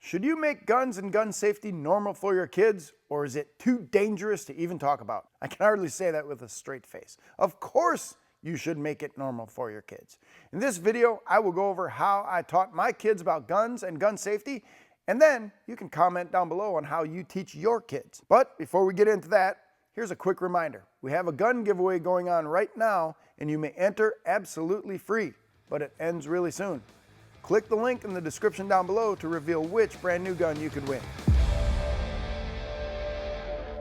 Should you make guns and gun safety normal for your kids, or is it too dangerous to even talk about? I can hardly say that with a straight face. Of course you should make it normal for your kids. In this video, I will go over how I taught my kids about guns and gun safety, and then you can comment down below on how you teach your kids. But before we get into that, here's a quick reminder. We have a gun giveaway going on right now, and you may enter absolutely free, but it ends really soon. Click the link in the description down below to reveal which brand new gun you could win.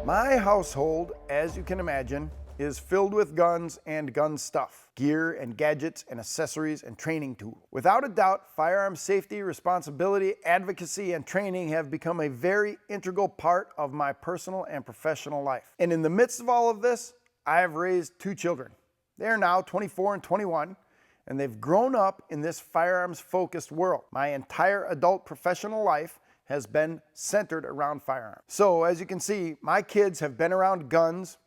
My household, as you can imagine, is filled with guns and gun stuff, gear and gadgets and accessories and training tools. Without a doubt, firearm safety, responsibility, advocacy, and training have become a very integral part of my personal and professional life. And in the midst of all of this, I have raised two children. They are now 24 and 21. And they've grown up in this firearms-focused world. My entire adult professional life has been centered around firearms. So as you can see, my kids have been around guns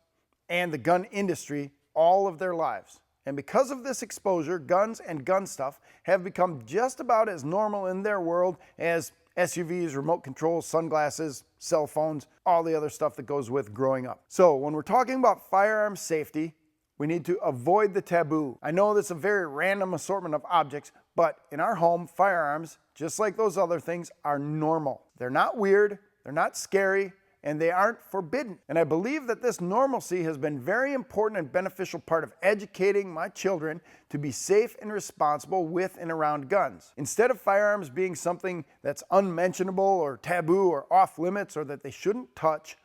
and the gun industry all of their lives. And because of this exposure, guns and gun stuff have become just about as normal in their world as SUVs, remote controls, sunglasses, cell phones, all the other stuff that goes with growing up. So when we're talking about firearm safety, we need to avoid the taboo. I know that's a very random assortment of objects, but in our home, firearms, just like those other things, are normal. They're not weird, they're not scary, and they aren't forbidden. And I believe that this normalcy has been a very important and beneficial part of educating my children to be safe and responsible with and around guns. Instead of firearms being something that's unmentionable or taboo or off limits or that they shouldn't touch,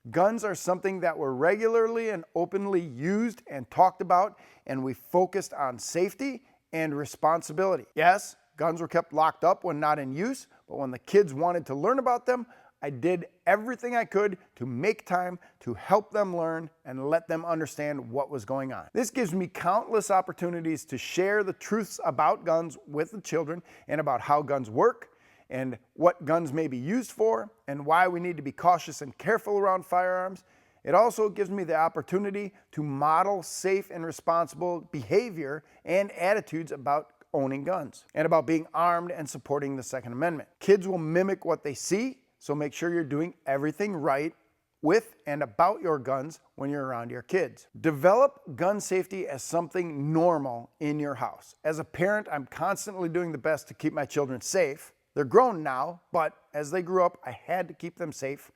guns are something that were regularly and openly used and talked about, and we focused on safety and responsibility. Yes, guns were kept locked up when not in use, but when the kids wanted to learn about them, I did everything I could to make time to help them learn and let them understand what was going on. This gives me countless opportunities to share the truths about guns with the children and about how guns work, and what guns may be used for, and why we need to be cautious and careful around firearms. It also gives me the opportunity to model safe and responsible behavior and attitudes about owning guns, and about being armed and supporting the Second Amendment. Kids will mimic what they see, so make sure you're doing everything right with and about your guns when you're around your kids. Develop gun safety as something normal in your house. As a parent, I'm constantly doing the best to keep my children safe. They're grown now, but as they grew up, I had to keep them safe,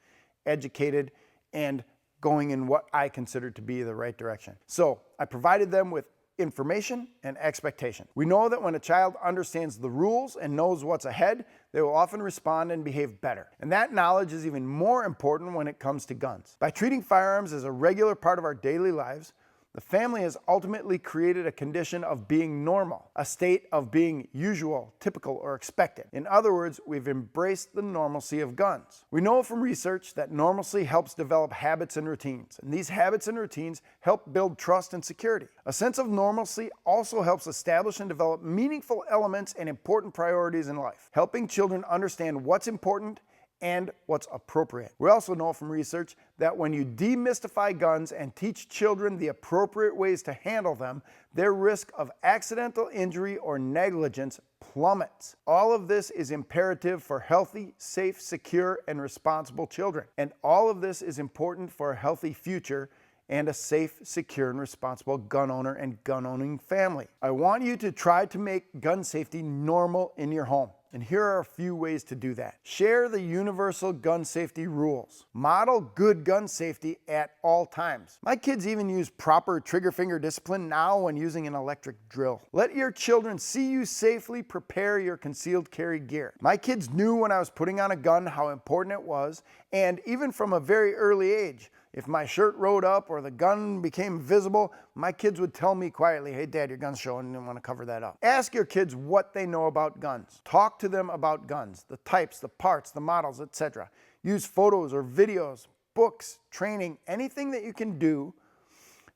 educated, and going in what I considered to be the right direction. So I provided them with information and expectation. We know that when a child understands the rules and knows what's ahead, they will often respond and behave better. And that knowledge is even more important when it comes to guns. By treating firearms as a regular part of our daily lives, the family has ultimately created a condition of being normal, a state of being usual, typical, or expected. In other words, we've embraced the normalcy of guns. We know from research that normalcy helps develop habits and routines, and these habits and routines help build trust and security. A sense of normalcy also helps establish and develop meaningful elements and important priorities in life, helping children understand what's important and what's appropriate. We also know from research that when you demystify guns and teach children the appropriate ways to handle them, their risk of accidental injury or negligence plummets. All of this is imperative for healthy, safe, secure, and responsible children. And all of this is important for a healthy future and a safe, secure, and responsible gun owner and gun owning family. I want you to try to make gun safety normal in your home. And here are a few ways to do that. Share the universal gun safety rules. Model good gun safety at all times. My kids even use proper trigger finger discipline now when using an electric drill. Let your children see you safely prepare your concealed carry gear. My kids knew when I was putting on a gun how important it was, and even from a very early age, if my shirt rode up or the gun became visible, my kids would tell me quietly, "Hey Dad, your gun's showing, and I want to cover that up." Ask your kids what they know about guns. Talk to them about guns, the types, the parts, the models, etc. Use photos or videos, books, training, anything that you can do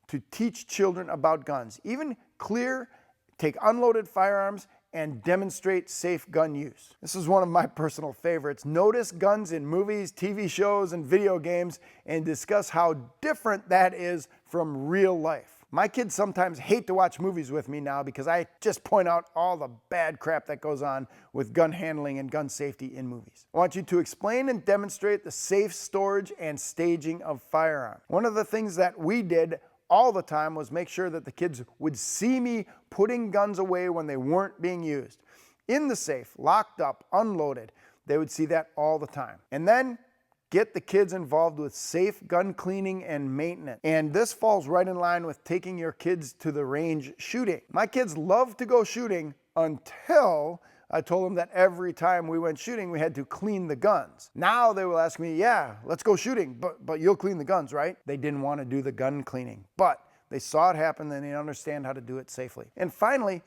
to teach children about guns. Even take unloaded firearms and demonstrate safe gun use. This is one of my personal favorites. Notice guns in movies, TV shows, and video games, and discuss how different that is from real life. My kids sometimes hate to watch movies with me now because I just point out all the bad crap that goes on with gun handling and gun safety in movies. I want you to explain and demonstrate the safe storage and staging of firearms. One of the things that we did all the time was make sure that the kids would see me putting guns away when they weren't being used. In the safe, locked up, unloaded. They would see that all the time. And then get the kids involved with safe gun cleaning and maintenance. And this falls right in line with taking your kids to the range shooting. My kids love to go shooting until I told them that every time we went shooting, we had to clean the guns. Now they will ask me, yeah, let's go shooting, but you'll clean the guns, right? They didn't want to do the gun cleaning, but they saw it happen and they understand how to do it safely. And finally,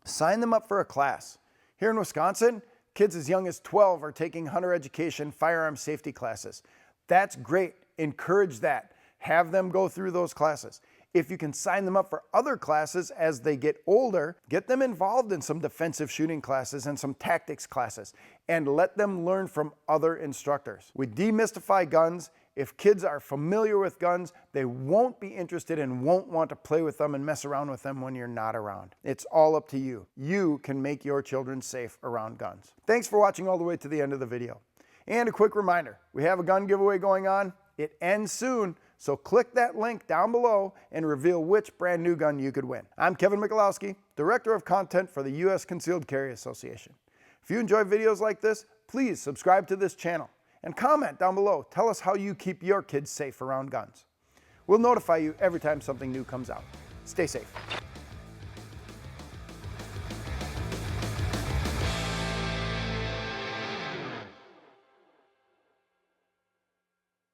sign them up for a class. Here in Wisconsin, kids as young as 12 are taking hunter education firearm safety classes. That's great. Encourage that. Have them go through those classes. If you can sign them up for other classes as they get older, get them involved in some defensive shooting classes and some tactics classes, and let them learn from other instructors. We demystify guns. If kids are familiar with guns, they won't be interested and won't want to play with them and mess around with them when you're not around. It's all up to you. You can make your children safe around guns. Thanks for watching all the way to the end of the video. And a quick reminder, we have a gun giveaway going on. It ends soon, so click that link down below and reveal which brand new gun you could win. I'm Kevin Michalowski, Director of Content for the U.S. Concealed Carry Association. If you enjoy videos like this, please subscribe to this channel and comment down below. Tell us how you keep your kids safe around guns. We'll notify you every time something new comes out. Stay safe.